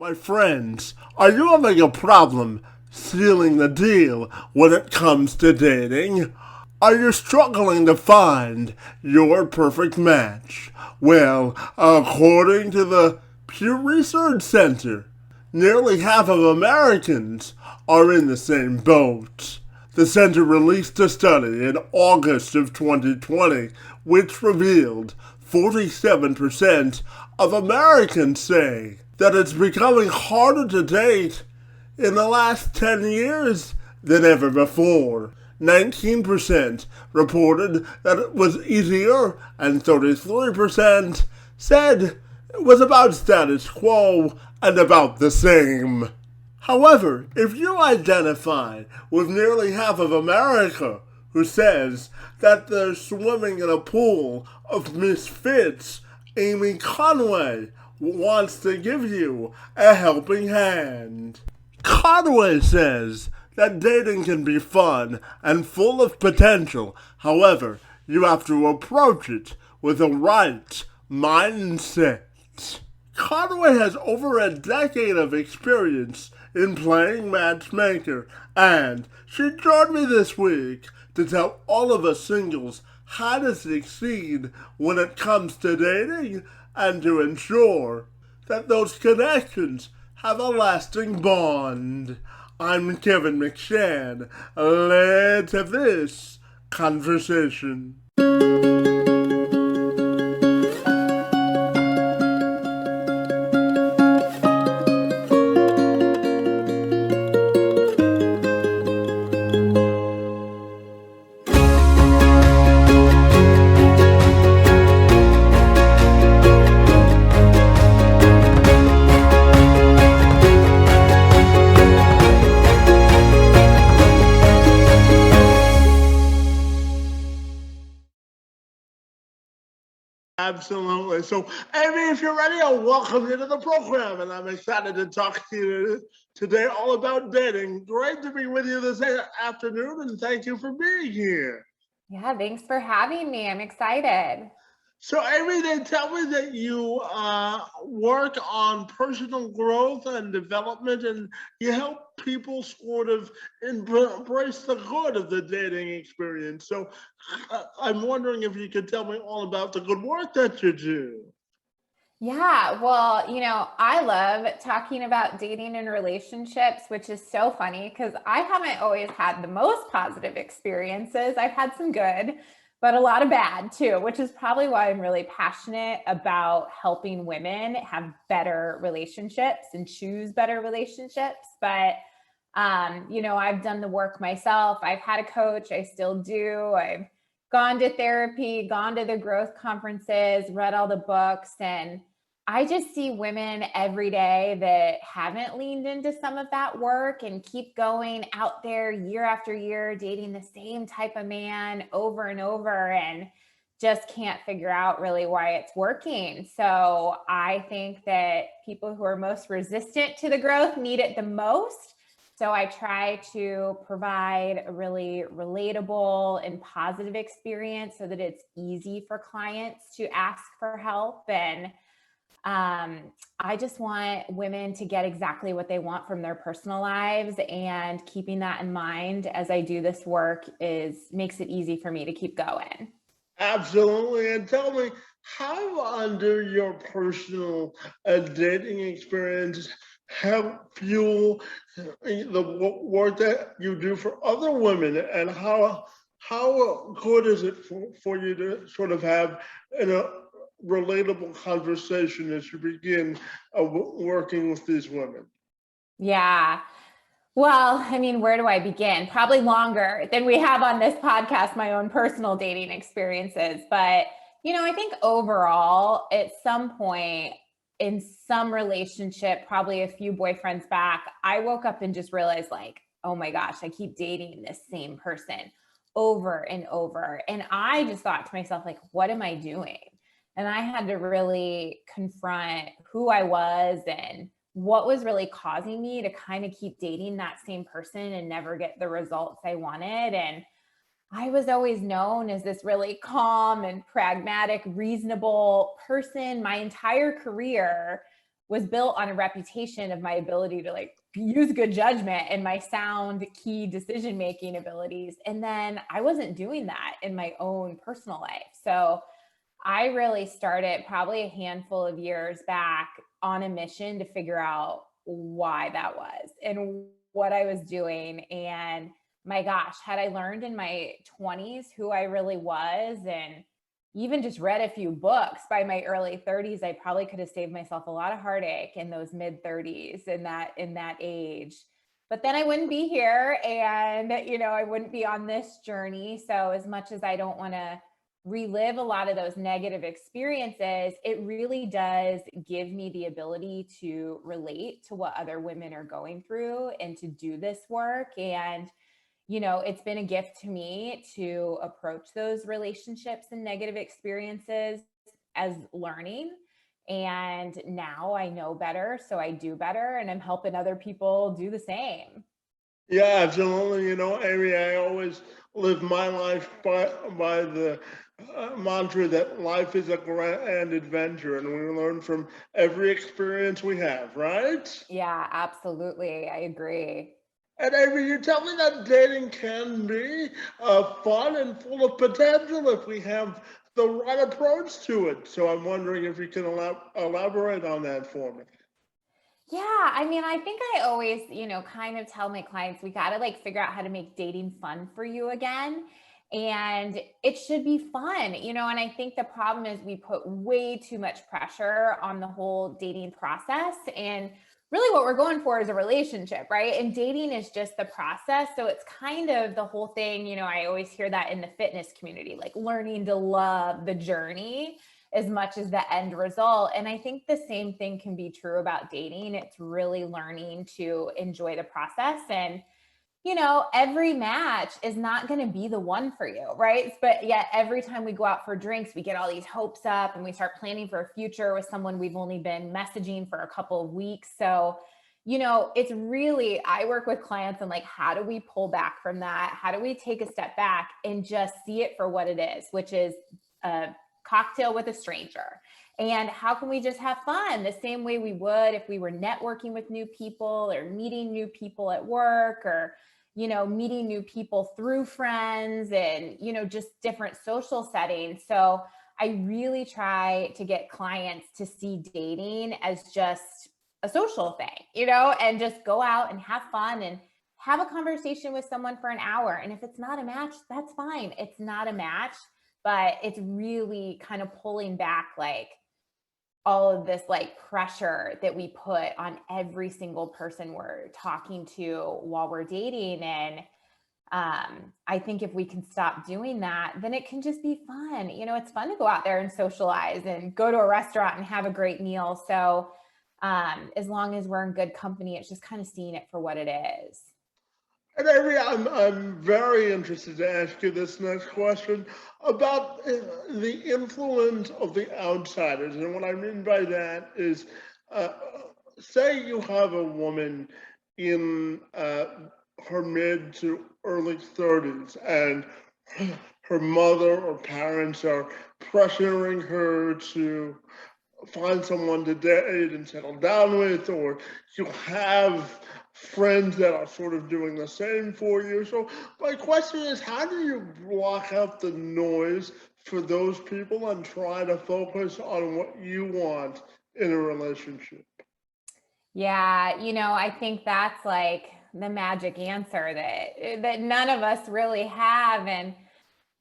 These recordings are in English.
My friends, are you having a problem sealing the deal when it comes to dating? Are you struggling to find your perfect match? Well, according to the Pew Research Center, nearly half of Americans are in the same boat. The center released a study in August of 2020 which revealed 47% of Americans say that it's becoming harder to date in the last 10 years than ever before. 19% reported that it was easier, and 33% said it was about status quo and about the same. However, if you identify with nearly half of America who says that they're swimming in a pool of misfits, Amy Conway wants to give you a helping hand. Conway says that dating can be fun and full of potential. However, you have to approach it with the right mindset. Conway has over a decade of experience in playing matchmaker, and she joined me this week to tell all of us singles how to succeed when it comes to dating and to ensure that those connections have a lasting bond. I'm Kevin McShann. Let's have this conversation. Absolutely. So, Amy, if you're ready, I'll welcome you to the program, and I'm excited to talk to you today all about dating. Great to be with you this afternoon, and thank you for being here. Yeah, thanks for having me. I'm excited. So, Amy, they tell me that you work on personal growth and development, and you help people sort of embrace the good of the dating experience. So, I'm wondering if you could tell me all about the good work that you do. Yeah, well, I love talking about dating and relationships, which is so funny because I haven't always had the most positive experiences. I've had some good, but a lot of bad too, which is probably why I'm really passionate about helping women have better relationships and choose better relationships. But I've done the work myself. I've had a coach, I still do. I've gone to therapy, gone to the growth conferences, read all the books, and I just see women every day that haven't leaned into some of that work and keep going out there year after year, dating the same type of man over and over and just can't figure out really why it's working. So I think that people who are most resistant to the growth need it the most. So I try to provide a really relatable and positive experience so that it's easy for clients to ask for help. And I just want women to get exactly what they want from their personal lives, and keeping that in mind as I do this work makes it easy for me to keep going. Absolutely. And tell me, how under your personal dating experience help fuel the work that you do for other women, and how good is it for you to sort of have a relatable conversation as you begin working with these women? Yeah. Well, I mean, where do I begin? Probably longer than we have on this podcast, my own personal dating experiences. But, I think overall, at some point in some relationship, probably a few boyfriends back, I woke up and just realized, like, oh my gosh, I keep dating this same person over and over. And I just thought to myself, like, what am I doing? And I had to really confront who I was and what was really causing me to kind of keep dating that same person and never get the results I wanted. And I was always known as this really calm and pragmatic, reasonable person my entire career. was built on a reputation of my ability to like use good judgment and my sound key decision making abilities. And then I wasn't doing that in my own personal life. So I really started probably a handful of years back on a mission to figure out why that was and what I was doing. And my gosh, had I learned in my 20s who I really was and even just read a few books by my early 30s, I probably could have saved myself a lot of heartache in those mid 30s in that age. But then I wouldn't be here and I wouldn't be on this journey. So as much as I don't want to relive a lot of those negative experiences, it really does give me the ability to relate to what other women are going through and to do this work. And it's been a gift to me to approach those relationships and negative experiences as learning. And now I know better, so I do better, and I'm helping other people do the same. Yeah, absolutely. Amy, I always live my life by the mantra that life is a grand adventure, and we learn from every experience we have, right? Yeah, absolutely. I agree. And Amy, you tell me that dating can be fun and full of potential if we have the right approach to it. So I'm wondering if you can elaborate on that for me. Yeah, I mean, I think I always, kind of tell my clients we got to like figure out how to make dating fun for you again. And it should be fun, and I think the problem is we put way too much pressure on the whole dating process. And really what we're going for is a relationship, right? And dating is just the process. So it's kind of the whole thing, I always hear that in the fitness community, like learning to love the journey as much as the end result. And I think the same thing can be true about dating. It's really learning to enjoy the process. And, every match is not going to be the one for you, right? But yet every time we go out for drinks, we get all these hopes up and we start planning for a future with someone we've only been messaging for a couple of weeks. So, it's really, I work with clients and like, how do we pull back from that? How do we take a step back and just see it for what it is, which is a cocktail with a stranger? And how can we just have fun the same way we would if we were networking with new people or meeting new people at work or, meeting new people through friends and, just different social settings. So I really try to get clients to see dating as just a social thing, and just go out and have fun and have a conversation with someone for an hour. And if it's not a match, that's fine. It's not a match, but it's really kind of pulling back like all of this like pressure that we put on every single person we're talking to while we're dating. And I think if we can stop doing that, then it can just be fun. It's fun to go out there and socialize and go to a restaurant and have a great meal. So as long as we're in good company, it's just kind of seeing it for what it is. And Amy, I'm very interested to ask you this next question about the influence of the outsiders. And what I mean by that is, uh, say you have a woman in her mid to early 30s, and her mother or parents are pressuring her to find someone to date and settle down with, or you have friends that are sort of doing the same for you. So my question is, how do you block out the noise for those people and try to focus on what you want in a relationship? Yeah, I think that's like the magic answer that none of us really have. And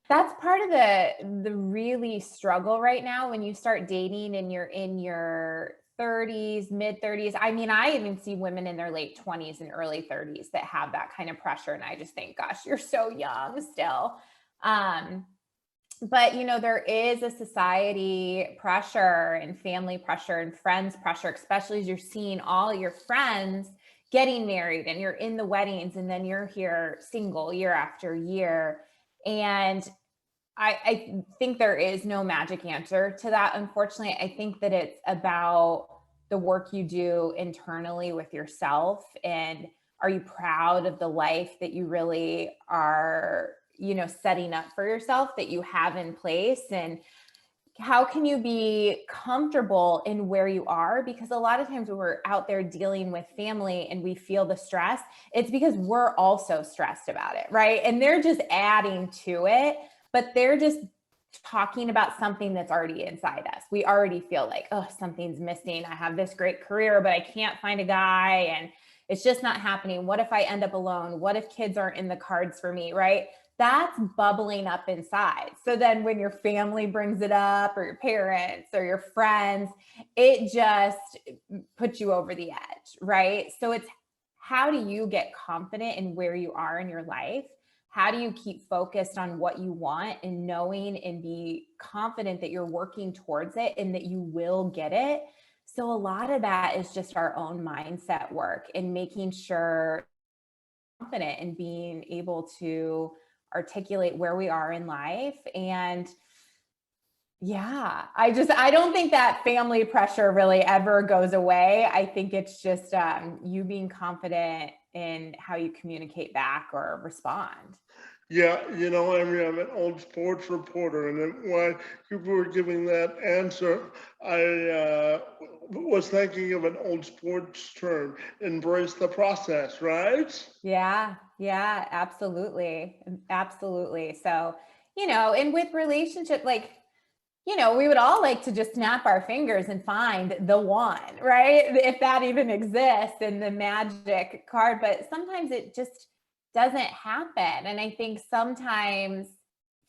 that's part of the really struggle right now when you start dating and you're in your 30s, mid 30s. I mean, I even see women in their late 20s and early 30s that have that kind of pressure. And I just think, gosh, you're so young still. Um, but there is a society pressure and family pressure and friends pressure, especially as you're seeing all your friends getting married and you're in the weddings and then you're here single year after year. And I think there is no magic answer to that. Unfortunately, I think that it's about the work you do internally with yourself. And are you proud of the life that you really are, setting up for yourself, that you have in place? And how can you be comfortable in where you are? Because a lot of times when we're out there dealing with family and we feel the stress, it's because we're also stressed about it, right? And they're just adding to it, but they're just talking about something that's already inside us. We already feel like, oh, something's missing. I have this great career, but I can't find a guy and it's just not happening. What if I end up alone? What if kids aren't in the cards for me, right? That's bubbling up inside. So then when your family brings it up or your parents or your friends, it just puts you over the edge, right? So it's how do you get confident in where you are in your life? How do you keep focused on what you want and knowing and be confident that you're working towards it and that you will get it? So a lot of that is just our own mindset work and making sure confident in being able to articulate where we are in life. And yeah, I don't think that family pressure really ever goes away. I think it's just you being confident in how you communicate back or respond. Yeah, I'm an old sports reporter, and then while you were giving that answer, I was thinking of an old sports term, embrace the process, right? Yeah, yeah, absolutely. Absolutely. So, and with relationship, like, we would all like to just snap our fingers and find the one, right? If that even exists in the magic card, but sometimes it just doesn't happen. And I think sometimes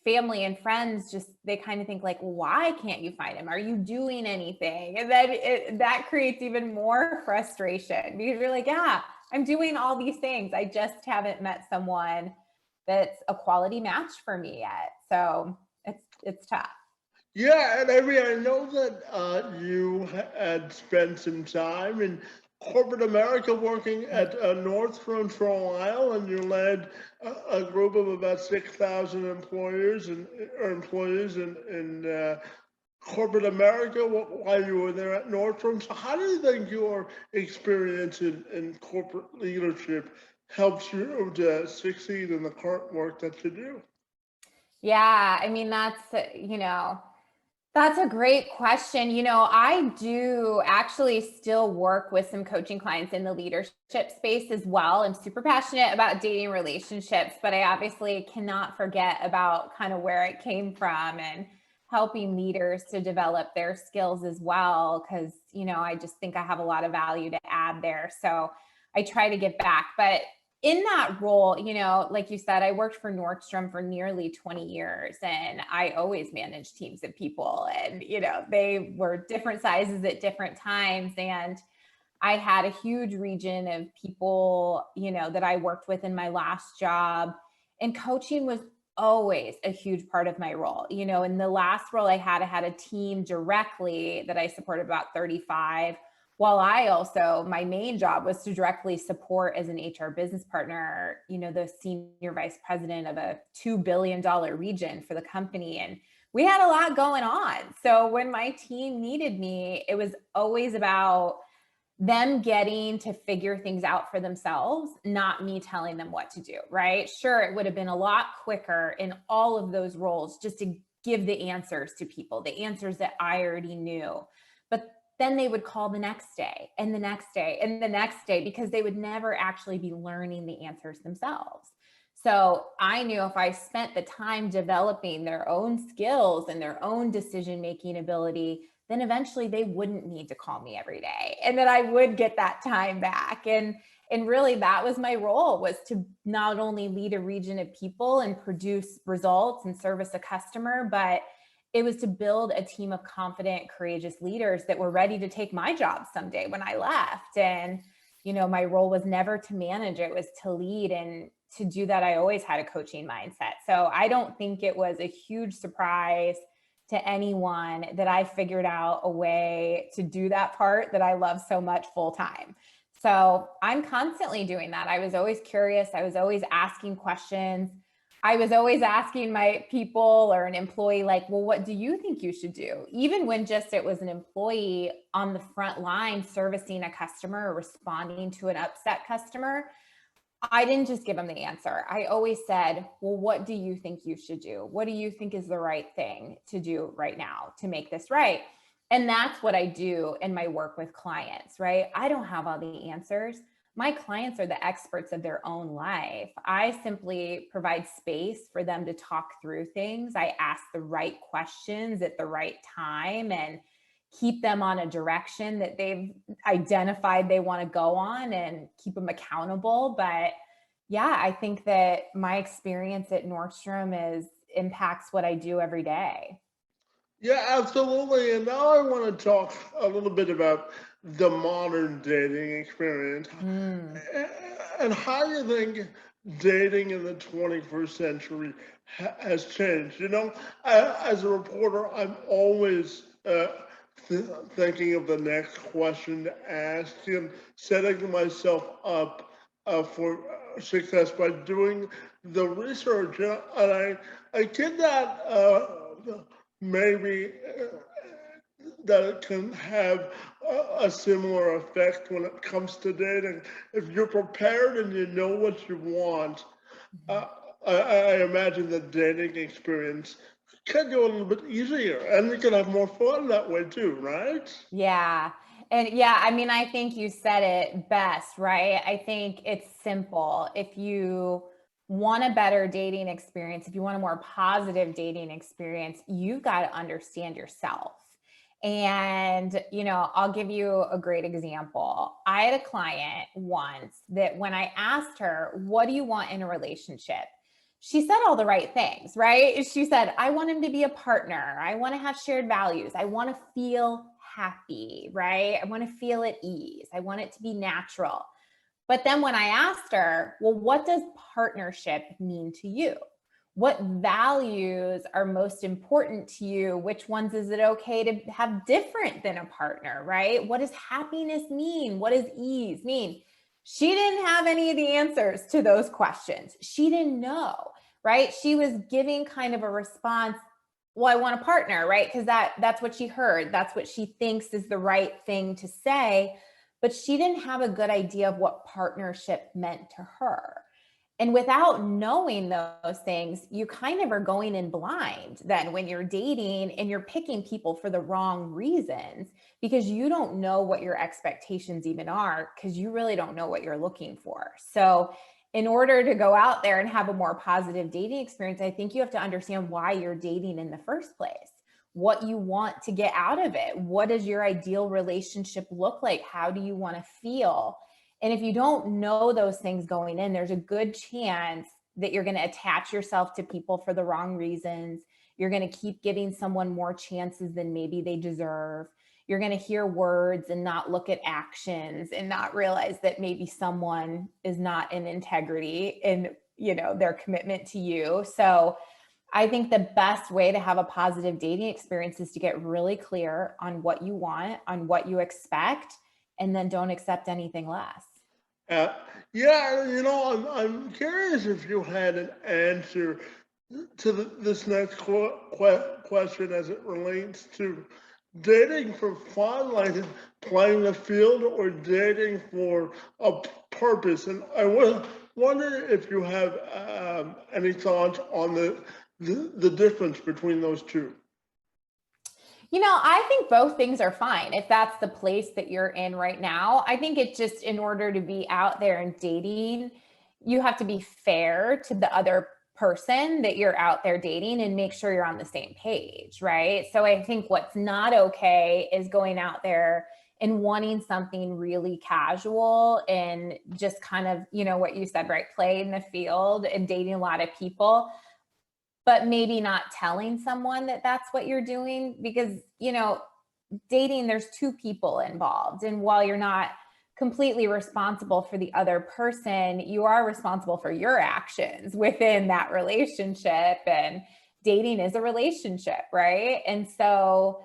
family and friends just they kind of think like, why can't you find him? Are you doing anything? And then that creates even more frustration because you're like, yeah, I'm doing all these things. I just haven't met someone that's a quality match for me yet. So it's tough. Yeah, and I know that you had spent some time in corporate America working at Northrop for a while, and you led a group of about 6,000 employers and or employees in corporate America while you were there at Northrop. So, how do you think your experience in corporate leadership helps you to succeed in the current work that you do? Yeah, I mean, that's a great question. I do actually still work with some coaching clients in the leadership space as well. I'm super passionate about dating relationships, but I obviously cannot forget about kind of where it came from and helping leaders to develop their skills as well. Cause, I just think I have a lot of value to add there. So I try to give back. But in that role, like you said, I worked for Nordstrom for nearly 20 years and I always managed teams of people and, they were different sizes at different times. And I had a huge region of people, that I worked with in my last job. And coaching was always a huge part of my role. In the last role I had a team directly that I supported about 35, while I also, my main job was to directly support as an HR business partner, the senior vice president of a $2 billion region for the company. And we had a lot going on. So when my team needed me, it was always about them getting to figure things out for themselves, not me telling them what to do, right? Sure, it would have been a lot quicker in all of those roles just to give the answers to people, the answers that I already knew. But then they would call the next day and the next day and the next day because they would never actually be learning the answers themselves. So I knew if I spent the time developing their own skills and their own decision-making ability, then eventually they wouldn't need to call me every day and then I would get that time back. And really that was my role, was to not only lead a region of people and produce results and service a customer, but it was to build a team of confident, courageous leaders that were ready to take my job someday when I left. And, my role was never to manage, it was to lead. And to do that, I always had a coaching mindset. So I don't think it was a huge surprise to anyone that I figured out a way to do that part that I love so much full time. So I'm constantly doing that. I was always curious. I was always asking questions. I was always asking my people or an employee, like, well, what do you think you should do? Even when just it was an employee on the front line servicing a customer or responding to an upset customer, I didn't just give them the answer. I always said, well, what do you think you should do? What do you think is the right thing to do right now to make this right? And that's what I do in my work with clients, right? I don't have all the answers. My clients are the experts of their own life. I simply provide space for them to talk through things. I ask the right questions at the right time and keep them on a direction that they've identified they want to go on and keep them accountable. But yeah, I think that my experience at Nordstrom is impacts what I do every day. Yeah, absolutely. And now I want to talk a little bit about the modern dating experience Mm. and how you think dating in the 21st century has changed. As a reporter, I'm always thinking of the next question to ask and setting myself up for success by doing the research. I did that. Maybe that it can have a similar effect when it comes to dating. If you're prepared and you know what you want, uh, I imagine the dating experience can go a little bit easier and you can have more fun that way too, right? Yeah. And yeah, I mean, I think you said it best, right? I think it's simple. If you want a better dating experience, if you want a more positive dating experience, you've got to understand yourself. And, I'll give you a great example. I had a client once that when I asked her, what do you want in a relationship? She said all the right things, right? She said, I want him to be a partner. I want to have shared values. I want to feel happy, right? I want to feel at ease. I want it to be natural. But then when I asked her, well, what does partnership mean to you? What values are most important to you? Which ones is it okay to have different than a partner, right? What does happiness mean? What does ease mean? She didn't have any of the answers to those questions. She didn't know, right? She was giving kind of a response, well, I want a partner, right? Because that's what she heard. That's what she thinks is the right thing to say. But she didn't have a good idea of what partnership meant to her. And without knowing those things, you kind of are going in blind then when you're dating and you're picking people for the wrong reasons because you don't know what your expectations even are because you really don't know what you're looking for. So, in order to go out there and have a more positive dating experience, I think you have to understand why you're dating in the first place, what you want to get out of it. What does your ideal relationship look like? How do you want to feel? And if you don't know those things going in, there's a good chance that you're going to attach yourself to people for the wrong reasons. You're going to keep giving someone more chances than maybe they deserve. You're going to hear words and not look at actions and not realize that maybe someone is not in integrity in, their commitment to you. So I think the best way to have a positive dating experience is to get really clear on what you want, on what you expect, and then don't accept anything less. Uh, yeah, I'm curious if you had an answer to this next question as it relates to dating for fun, like playing the field, or dating for a purpose. And I wonder if you have any thoughts on the difference between those two. I think both things are fine if that's the place that you're in right now. I think it's just in order to be out there and dating, you have to be fair to the other person that you're out there dating and make sure you're on the same page, right? So I think what's not okay is going out there and wanting something really casual and just kind of, what you said, right? Play in the field and dating a lot of people, but maybe not telling someone that that's what you're doing because, dating, there's two people involved. And while you're not completely responsible for the other person, you are responsible for your actions within that relationship. And dating is a relationship, right? And so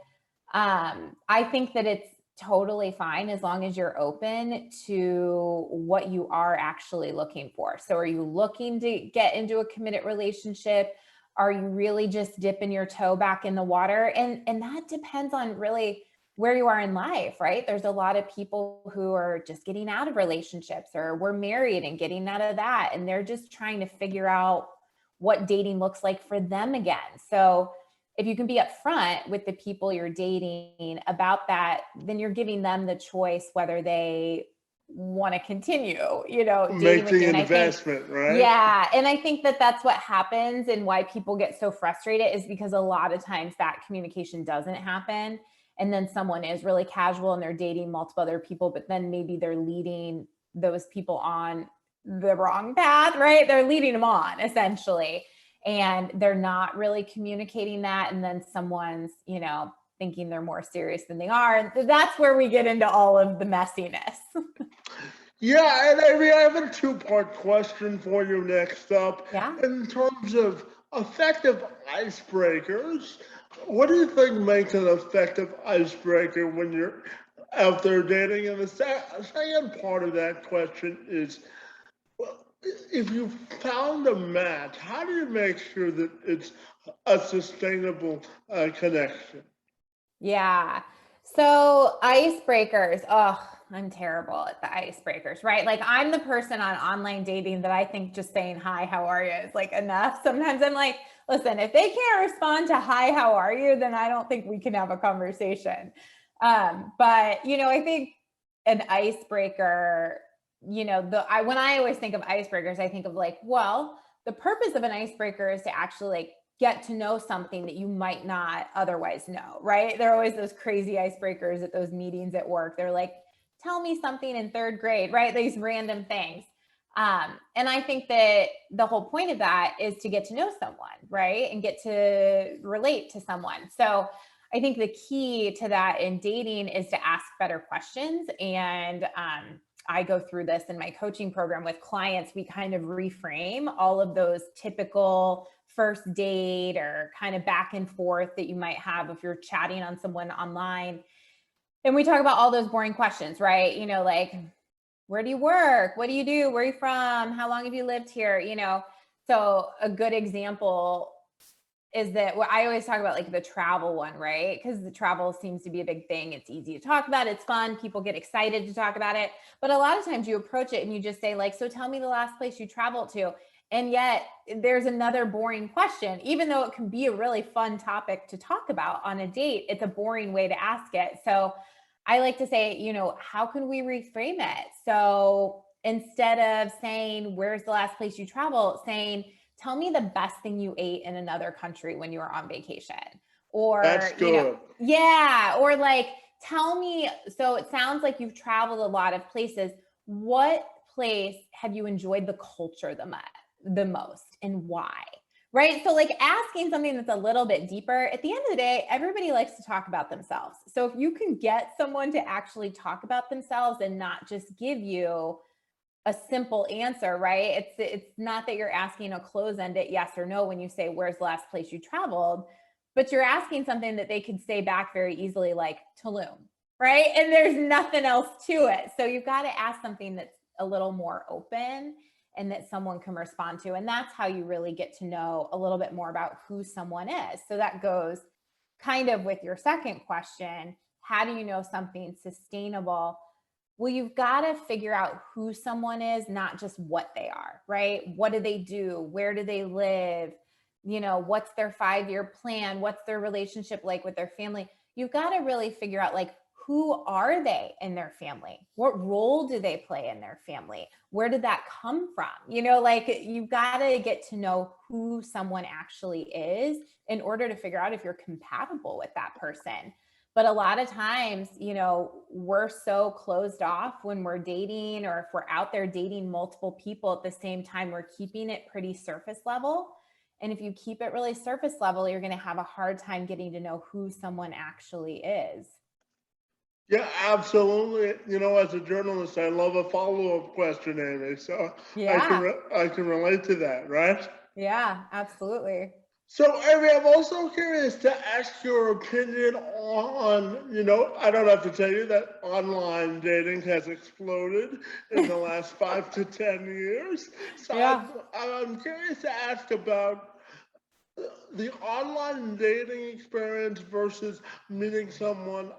I think that it's totally fine as long as you're open to what you are actually looking for. So are you looking to get into a committed relationship? Are you really just dipping your toe back in the water? And that depends on really where you are in life, right? There's a lot of people who are just getting out of relationships or were married and getting out of that. And they're just trying to figure out what dating looks like for them again. So if you can be upfront with the people you're dating about that, then you're giving them the choice whether they want to continue, dating Make with you. the And I think, investment, right? yeah, and I think that that's what happens and why people get so frustrated is because a lot of times that communication doesn't happen. And then someone is really casual and they're dating multiple other people, but then maybe they're leading those people on the wrong path, right? They're leading them on essentially. And they're not really communicating that. And then someone's, thinking they're more serious than they are. And that's where we get into all of the messiness. Yeah, and Amy, I have a two-part question for you next up. Yeah. In terms of effective icebreakers, what do you think makes an effective icebreaker when you're out there dating? And the second part of that question is, well, if you found a match, how do you make sure that it's a sustainable connection? Yeah. So icebreakers. Oh, I'm terrible at the icebreakers, right? Like I'm the person on online dating that I think just saying hi, how are you is like enough. Sometimes I'm like, listen, if they can't respond to hi, how are you, then I don't think we can have a conversation. But I think an icebreaker, when I always think of icebreakers, I think of like, well, the purpose of an icebreaker is to actually like get to know something that you might not otherwise know, right? There are always those crazy icebreakers at those meetings at work. They're like, tell me something in third grade, right? These random things. And I think that the whole point of that is to get to know someone, right? And get to relate to someone. So I think the key to that in dating is to ask better questions. And I go through this in my coaching program with clients. We kind of reframe all of those typical first date or kind of back and forth that you might have if you're chatting on someone online. And we talk about all those boring questions, right? Like, where do you work? What do you do? Where are you from? How long have you lived here? So a good example is that what I always talk about, like the travel one, right? Because the travel seems to be a big thing. It's easy to talk about. It's fun. People get excited to talk about it. But a lot of times you approach it and you just say like, so tell me the last place you traveled to. And yet there's another boring question, even though it can be a really fun topic to talk about on a date, it's a boring way to ask it. So I like to say, how can we reframe it? So instead of saying, where's the last place you traveled, saying, tell me the best thing you ate in another country when you were on vacation. That's Or, good. yeah, or like, tell me, so it sounds like you've traveled a lot of places. What place have you enjoyed the culture the most and why? Right. So, like asking something that's a little bit deeper, at the end of the day, everybody likes to talk about themselves. So, if you can get someone to actually talk about themselves and not just give you a simple answer, right? It's not that you're asking a close-ended yes or no when you say, where's the last place you traveled? But you're asking something that they could say back very easily, like Tulum, right? And there's nothing else to it. So you've got to ask something that's a little more open and that someone can respond to. And that's how you really get to know a little bit more about who someone is. So that goes kind of with your second question. How do you know something's sustainable? Well, you've got to figure out who someone is, not just what they are, right? What do they do? Where do they live? What's their 5-year plan? What's their relationship like with their family? You've got to really figure out like, who are they in their family? What role do they play in their family? Where did that come from? Like you've got to get to know who someone actually is in order to figure out if you're compatible with that person. But a lot of times, we're so closed off when we're dating, or if we're out there dating multiple people at the same time, we're keeping it pretty surface level. And if you keep it really surface level, you're going to have a hard time getting to know who someone actually is. Yeah, absolutely. As a journalist, I love a follow-up question, Amy. So Yeah. I can relate to that, right? Yeah, absolutely. So, Amy, I'm also curious to ask your opinion on, I don't have to tell you that online dating has exploded in the last 5 to 10 years. So Yeah. I'm curious to ask about the online dating experience versus meeting someone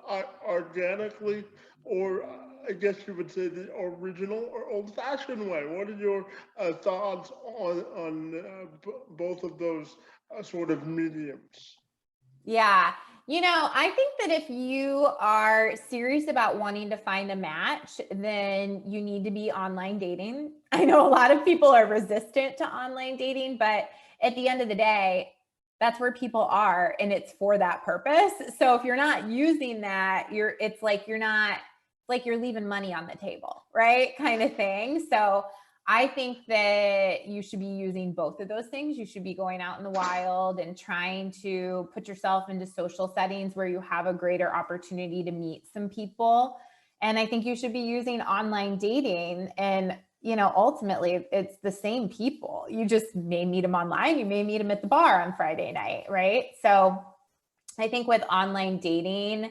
organically, or I guess you would say the original or old-fashioned way. What are your thoughts on both of those sort of mediums? Yeah. I think that if you are serious about wanting to find a match, then you need to be online dating. I know a lot of people are resistant to online dating, but at the end of the day, that's where people are and it's for that purpose. So if you're not using that, you're not, it's like you're leaving money on the table, right? Kind of thing. So I think that you should be using both of those things. You should be going out in the wild and trying to put yourself into social settings where you have a greater opportunity to meet some people. And I think you should be using online dating. And, ultimately it's the same people. You just may meet them online. You may meet them at the bar on Friday night, right? So I think with online dating,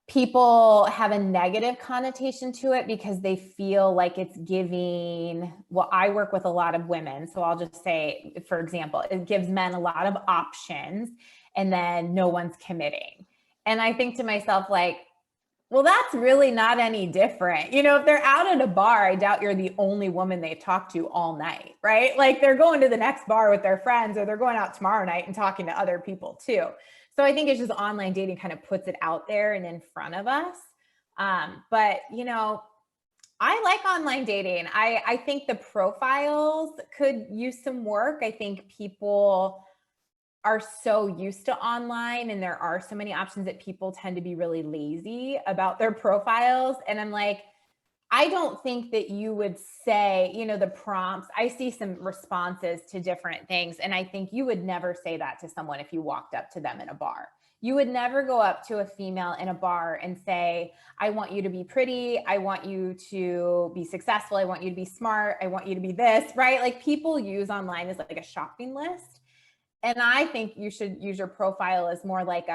people have a negative connotation to it because they feel like it's giving, well, I work with a lot of women. So I'll just say, for example, it gives men a lot of options and then no one's committing. And I think to myself, like, well, that's really not any different. If they're out at a bar, I doubt you're the only woman they've talked to all night, right? Like they're going to the next bar with their friends or they're going out tomorrow night and talking to other people too. So I think it's just online dating kind of puts it out there and in front of us. But, I like online dating. I think the profiles could use some work. I think people are so used to online and there are so many options that people tend to be really lazy about their profiles. And I'm like, I don't think that you would say, the prompts. I see some responses to different things. And I think you would never say that to someone if you walked up to them in a bar. You would never go up to a female in a bar and say, I want you to be pretty. I want you to be successful. I want you to be smart. I want you to be this, right? Like people use online as like a shopping list. And I think you should use your profile as more like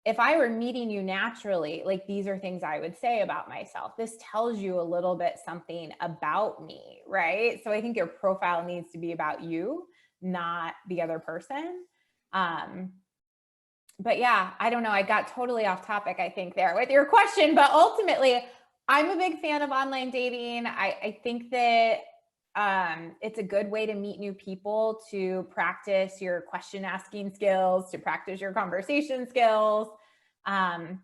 if I were meeting you naturally, like these are things I would say about myself. This tells you a little bit something about me, right? So I think your profile needs to be about you, not the other person. But yeah, I don't know. I got totally off topic, I think, there with your question. But ultimately, I'm a big fan of online dating. I think that it's a good way to meet new people, to practice your question asking skills, to practice your conversation skills. And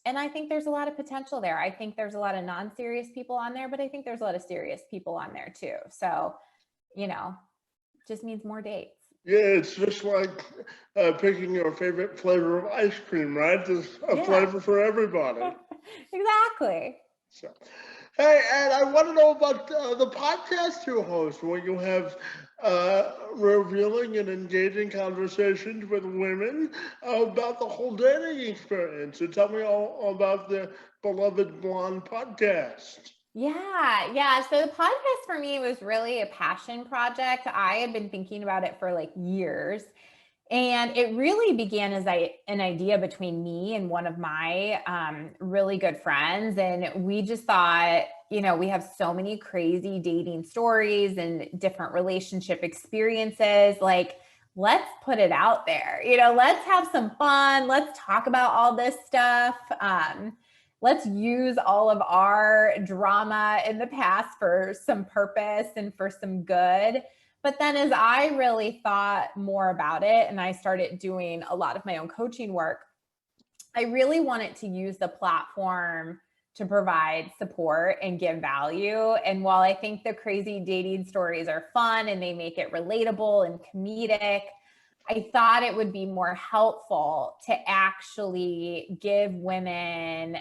I think there's a lot of potential there. I think there's a lot of non-serious people on there, but I think there's a lot of serious people on there too. So, just means more dates. Yeah, it's just like picking your favorite flavor of ice cream, right? There's a flavor for everybody. Exactly. So, hey, and I want to know about the podcast you host, where you have revealing and engaging conversations with women about the whole dating experience. So tell me all about the Beloved Blonde podcast. Yeah. So the podcast for me was really a passion project. I had been thinking about it for like years. And it really began as an idea between me and one of my really good friends. And we just thought, we have so many crazy dating stories and different relationship experiences. Like, let's put it out there. Let's have some fun. Let's talk about all this stuff. Let's use all of our drama in the past for some purpose and for some good. But then as I really thought more about it and I started doing a lot of my own coaching work, I really wanted to use the platform to provide support and give value. And while I think the crazy dating stories are fun and they make it relatable and comedic, I thought it would be more helpful to actually give women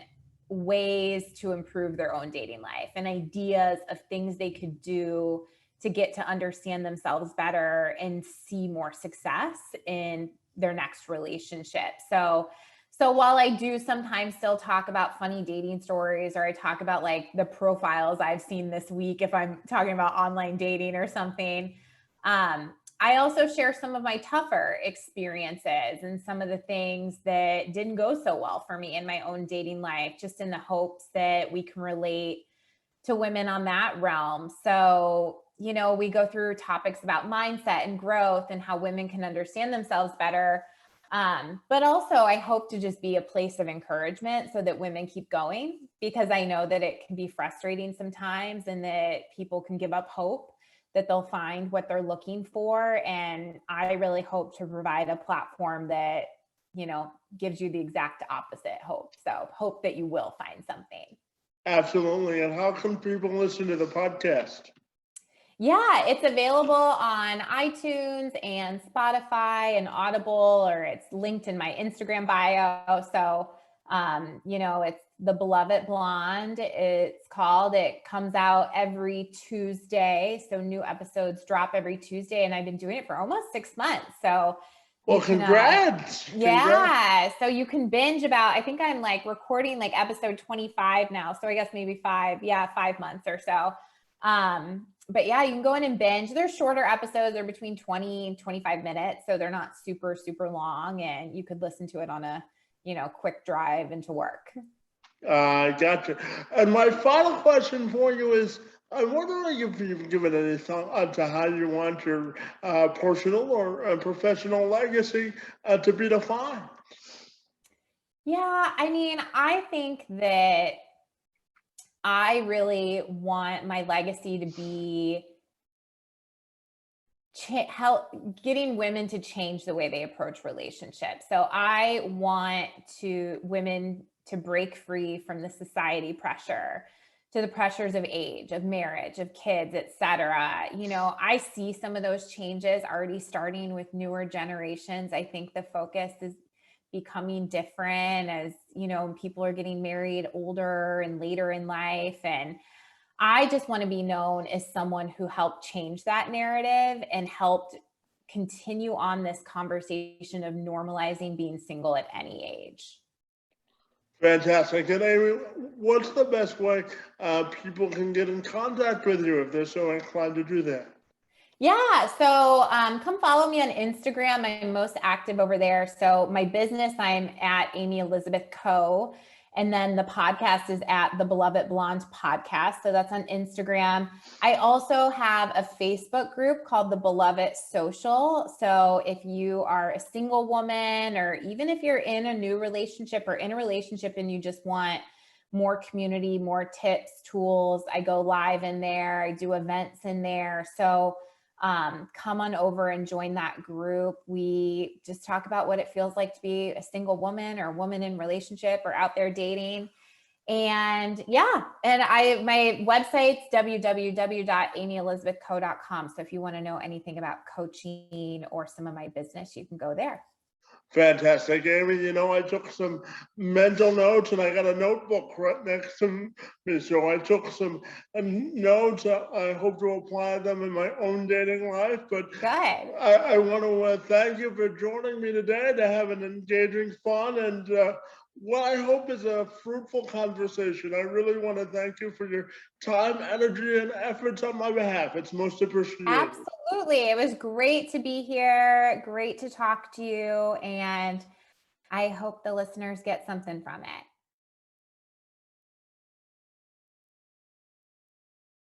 ways to improve their own dating life and ideas of things they could do to get to understand themselves better and see more success in their next relationship. So while I do sometimes still talk about funny dating stories, or I talk about like the profiles I've seen this week, if I'm talking about online dating or something, I also share some of my tougher experiences and some of the things that didn't go so well for me in my own dating life, just in the hopes that we can relate to women on that realm. So, we go through topics about mindset and growth and how women can understand themselves better. But also, I hope to just be a place of encouragement so that women keep going, because I know that it can be frustrating sometimes and that people can give up hope that they'll find what they're looking for. And I really hope to provide a platform that, gives you the exact opposite hope. So hope that you will find something. Absolutely. And how can people listen to the podcast? Yeah, it's available on iTunes and Spotify and Audible, or it's linked in my Instagram bio. So, it's The Beloved Blonde. It's called. It comes out every Tuesday. So new episodes drop every Tuesday, and I've been doing it for almost 6 months. So Well, congrats. yeah. So you can binge I think I'm like recording like episode 25 now. So I guess maybe 5 months or so. But yeah, you can go in and binge. They're shorter episodes. They're between 20 and 25 minutes. So they're not super, super long, and you could listen to it on a, quick drive into work. Gotcha. And my final question for you is, I'm wondering if you've given any thought to how you want your personal or professional legacy to be defined. Yeah, I mean, I think that I really want my legacy to be help getting women to change the way they approach relationships. So I want women to break free from the society pressure, to the pressures of age, of marriage, of kids, etc. I see some of those changes already starting with newer generations. I think the focus is becoming different as, people are getting married older and later in life. And I just want to be known as someone who helped change that narrative and helped continue on this conversation of normalizing being single at any age. Fantastic. And Amy, what's the best way people can get in contact with you if they're so inclined to do that? Yeah. So come follow me on Instagram. I'm most active over there. So my business, I'm at Amy Elizabeth Co. And then the podcast is at the Beloved Blonde Podcast. So that's on Instagram. I also have a Facebook group called the Beloved Social. So if you are a single woman, or even if you're in a new relationship or in a relationship and you just want more community, more tips, tools, I go live in there. I do events in there. So come on over and join that group. We just talk about what it feels like to be a single woman or a woman in relationship or out there dating. And yeah, and my website's www.amyelizabethco.com. So if you want to know anything about coaching or some of my business, you can go there. Fantastic, Amy. I took some mental notes, and I got a notebook right next to me. So I took some notes. I hope to apply them in my own dating life. But good. I want to thank you for joining me today to have an engaging, fun, and what I hope is a fruitful conversation. I really want to thank you for your time, energy, and efforts on my behalf. It's most appreciated. Absolutely. It was great to be here. Great to talk to you. And I hope the listeners get something from it.